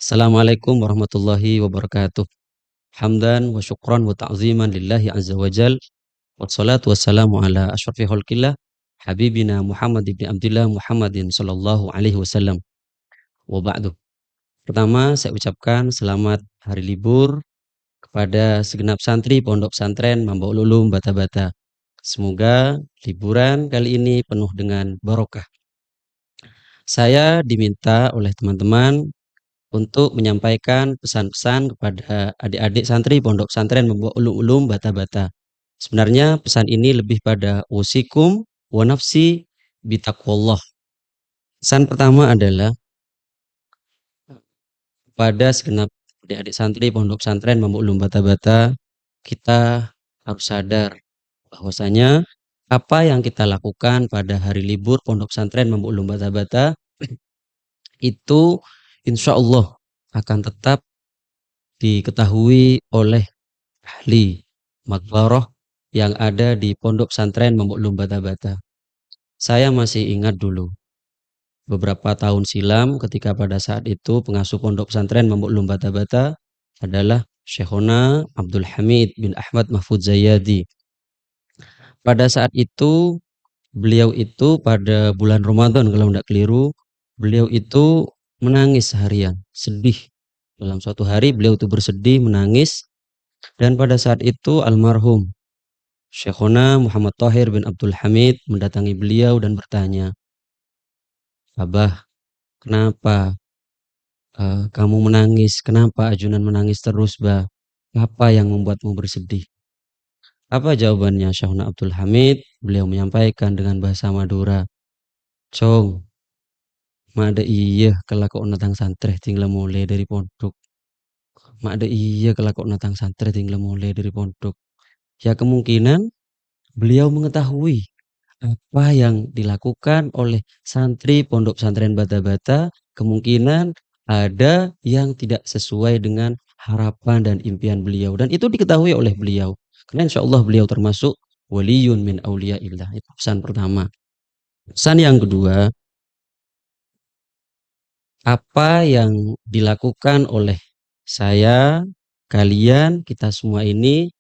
Assalamualaikum warahmatullahi wabarakatuh. Hamdan wa syukran wa ta'ziman lillahi azza wa jal. Wassalatu wassalamu ala asyrafil khalqillah habibina Muhammad ibn Abdillah Muhammadin sallallahu alaihi wasallam. Wa ba'du. Pertama, saya ucapkan selamat hari libur kepada segenap santri Pondok Pesantren Mambaul Ulum Bata-Bata. Semoga liburan kali ini penuh dengan barokah. Saya diminta oleh teman-teman untuk menyampaikan pesan-pesan kepada adik-adik santri Pondok Pesantren Membawa Ulum-Ulum Bata-Bata. Sebenarnya pesan ini lebih pada usikum wa nafsi bitaqwallah. Pesan pertama adalah pada segenap adik-adik santri Pondok Pesantren Membawa Ulum Bata-Bata, kita harus sadar bahwasanya apa yang kita lakukan pada hari libur Pondok Pesantren Membawa Ulum Bata-Bata itu insya Allah akan tetap diketahui oleh ahli maghfirah yang ada di Pondok Pesantren Mambaul Ulum Bata-Bata. Saya masih ingat dulu beberapa tahun silam ketika pada saat itu pengasuh Pondok Pesantren Mambaul Ulum Bata-Bata adalah Syekhona Abdul Hamid bin Ahmad Mahfud Zayadi. Pada saat itu beliau itu pada bulan Ramadan kalau tidak keliru, beliau itu menangis seharian, sedih. Dalam suatu hari beliau itu bersedih, menangis. Dan pada saat itu almarhum Syekhona Muhammad Thahir bin Abdul Hamid mendatangi beliau dan bertanya, "Abah, kenapa kamu menangis? Kenapa Ajunan menangis terus, Bah? Apa yang membuatmu bersedih?" Apa jawabannya Syekhona Abdul Hamid? Beliau menyampaikan dengan bahasa Madura, "Cong, mada iya kelakok natang santreh tinggal mulai dari pondok. Mada iya kelakok natang santreh tinggal mulai dari pondok." Ya kemungkinan beliau mengetahui apa yang dilakukan oleh santri Pondok Pesantren Bata-Bata, kemungkinan ada yang tidak sesuai dengan harapan dan impian beliau. Dan itu diketahui oleh beliau. Karena insya Allah beliau termasuk waliyun min auliyaillah. Itu pesan pertama. Pesan yang kedua, apa yang dilakukan oleh saya, kalian, kita semua ini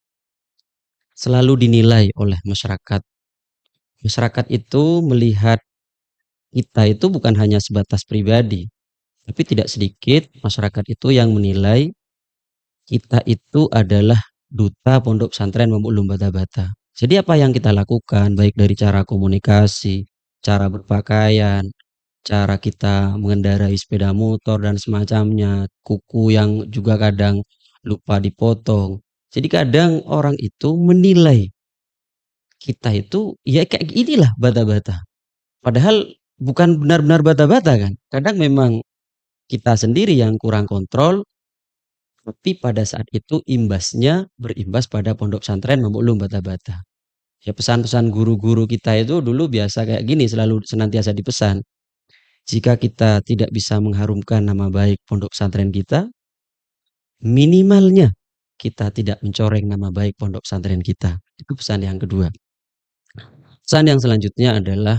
selalu dinilai oleh masyarakat. Masyarakat itu melihat kita itu bukan hanya sebatas pribadi, tapi tidak sedikit masyarakat itu yang menilai kita itu adalah duta Pondok Pesantren Mambaul Ulum Bata-Bata. Jadi apa yang kita lakukan baik dari cara komunikasi, cara berpakaian, cara kita mengendarai sepeda motor dan semacamnya, kuku yang juga kadang lupa dipotong. Jadi kadang orang itu menilai kita itu ya kayak inilah bata-bata. Padahal bukan benar-benar bata-bata kan. Kadang memang kita sendiri yang kurang kontrol, tapi pada saat itu imbasnya berimbas pada Pondok Pesantren Mambaul Ulum Bata-Bata. Ya pesan-pesan guru-guru kita itu dulu biasa kayak gini, selalu senantiasa dipesan. Jika kita tidak bisa mengharumkan nama baik Pondok Pesantren kita, minimalnya kita tidak mencoreng nama baik Pondok Pesantren kita. Itu pesan yang kedua. Pesan yang selanjutnya adalah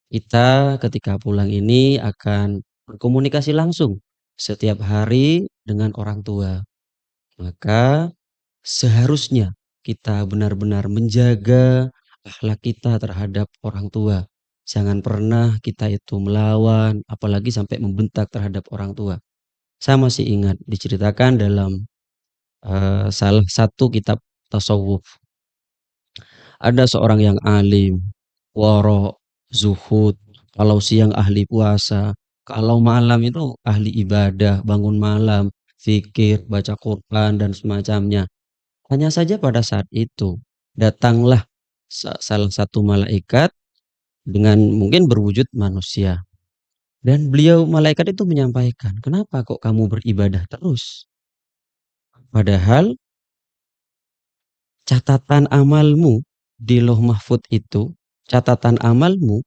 kita ketika pulang ini akan berkomunikasi langsung setiap hari dengan orang tua. Maka seharusnya kita benar-benar menjaga akhlak kita terhadap orang tua. Jangan pernah kita itu melawan, apalagi sampai membentak terhadap orang tua. Saya masih ingat diceritakan dalam salah satu kitab tasawuf. Ada seorang yang alim, waro, zuhud, kalau siang ahli puasa, kalau malam itu ahli ibadah, bangun malam, fikir, baca Quran dan semacamnya. Hanya saja pada saat itu datanglah salah satu malaikat dengan mungkin berwujud manusia. Dan beliau malaikat itu menyampaikan, "Kenapa kok kamu beribadah terus? Padahal catatan amalmu di Lauh Mahfud itu, catatan amalmu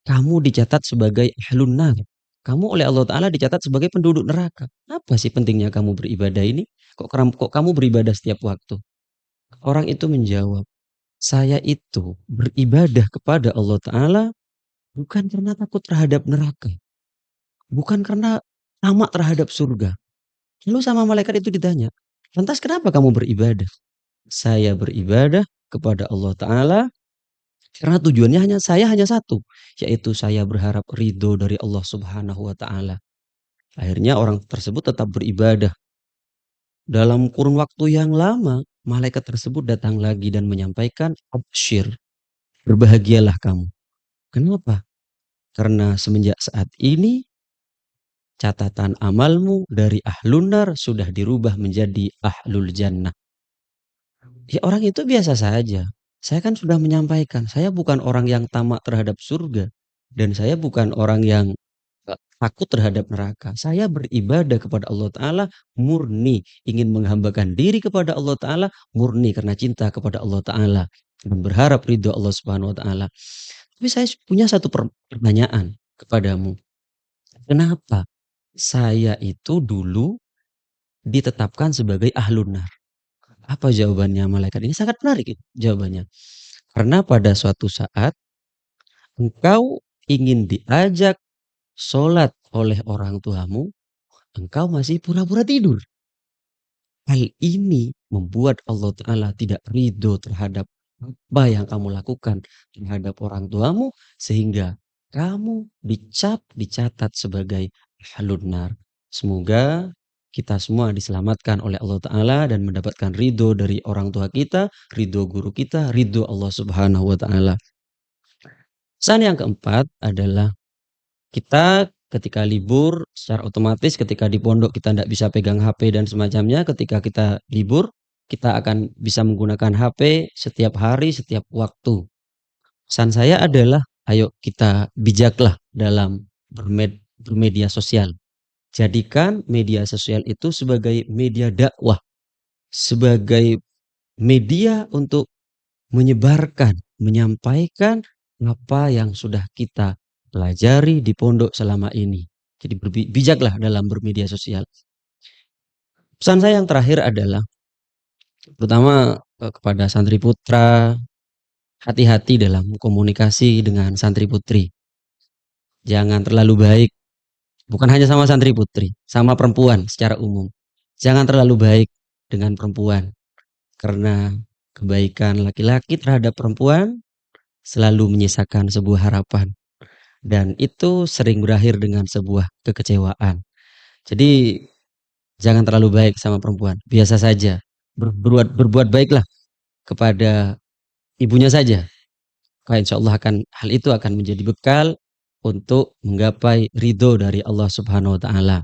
kamu dicatat sebagai ahlun nar. Kamu oleh Allah Ta'ala dicatat sebagai penduduk neraka. Apa sih pentingnya kamu beribadah ini? Kok kamu beribadah setiap waktu?" Orang itu menjawab, "Saya itu beribadah kepada Allah Ta'ala bukan karena takut terhadap neraka. Bukan karena tamak terhadap surga. Lalu sama malaikat itu ditanya, "Lantas kenapa kamu beribadah?" "Saya beribadah kepada Allah Ta'ala karena tujuannya hanya satu, yaitu saya berharap ridho dari Allah Subhanahu wa Ta'ala." Akhirnya orang tersebut tetap beribadah. Dalam kurun waktu yang lama, malaikat tersebut datang lagi dan menyampaikan, "Absyir, berbahagialah kamu." Kenapa? Karena semenjak saat ini catatan amalmu dari ahlun nar sudah dirubah menjadi ahlul jannah. Ya orang itu biasa saja. Saya kan sudah menyampaikan, saya bukan orang yang tamak terhadap surga. Dan saya bukan orang yang takut terhadap neraka. Saya beribadah kepada Allah Ta'ala murni. Ingin menghambakan diri kepada Allah Ta'ala murni karena cinta kepada Allah Ta'ala. Dan berharap ridho Allah Subhanahu Wa Ta'ala. Tapi saya punya satu pertanyaan kepadamu. Kenapa saya itu dulu ditetapkan sebagai ahlun nar? Apa jawabannya malaikat ini? Sangat menarik itu jawabannya. Karena pada suatu saat engkau ingin diajak sholat oleh orang tuamu, engkau masih pura-pura tidur. Hal ini membuat Allah Ta'ala tidak ridho terhadap apa yang kamu lakukan terhadap orang tuamu, sehingga kamu dicatat sebagai ahlun nar. Semoga kita semua diselamatkan oleh Allah Ta'ala dan mendapatkan ridho dari orang tua kita, ridho guru kita, ridho Allah Subhanahu wa Ta'ala. Pesan yang keempat adalah kita ketika libur secara otomatis ketika di pondok kita tidak bisa pegang HP dan semacamnya, ketika kita libur, kita akan bisa menggunakan HP setiap hari, setiap waktu. Pesan saya adalah, ayo kita bijaklah dalam bermedia sosial. Jadikan media sosial itu sebagai media dakwah, sebagai media untuk menyebarkan, menyampaikan apa yang sudah kita pelajari di pondok selama ini. Jadi bijaklah dalam bermedia sosial. Pesan saya yang terakhir adalah terutama kepada santri putra, hati-hati dalam komunikasi dengan santri putri. Jangan terlalu baik, bukan hanya sama santri putri, sama perempuan secara umum. Jangan terlalu baik dengan perempuan, karena kebaikan laki-laki terhadap perempuan selalu menyisakan sebuah harapan. Dan itu sering berakhir dengan sebuah kekecewaan. Jadi jangan terlalu baik sama perempuan, biasa saja. Berbuat baiklah kepada ibunya saja. Maka insya Allah hal itu akan menjadi bekal untuk menggapai ridho dari Allah Subhanahu Wa Taala.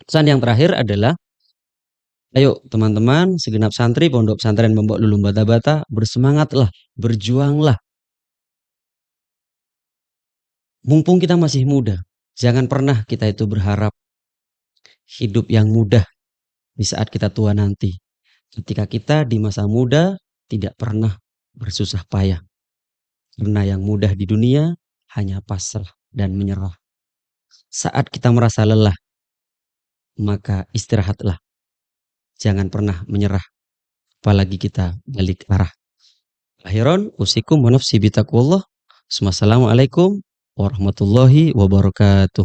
Pesan yang terakhir adalah, ayo teman-teman segenap santri Pondok Pesantren Mbok Lulung Bata-Bata, bersemangatlah, berjuanglah. Mumpung kita masih muda, jangan pernah kita itu berharap hidup yang mudah di saat kita tua nanti. Ketika kita di masa muda tidak pernah bersusah payah. Karena yang mudah di dunia hanya pasrah dan menyerah. Saat kita merasa lelah, maka istirahatlah. Jangan pernah menyerah, apalagi kita balik arah. Akhiran usikum wa nafsi bitaqwallah. Wassalamualaikum warahmatullahi wabarakatuh.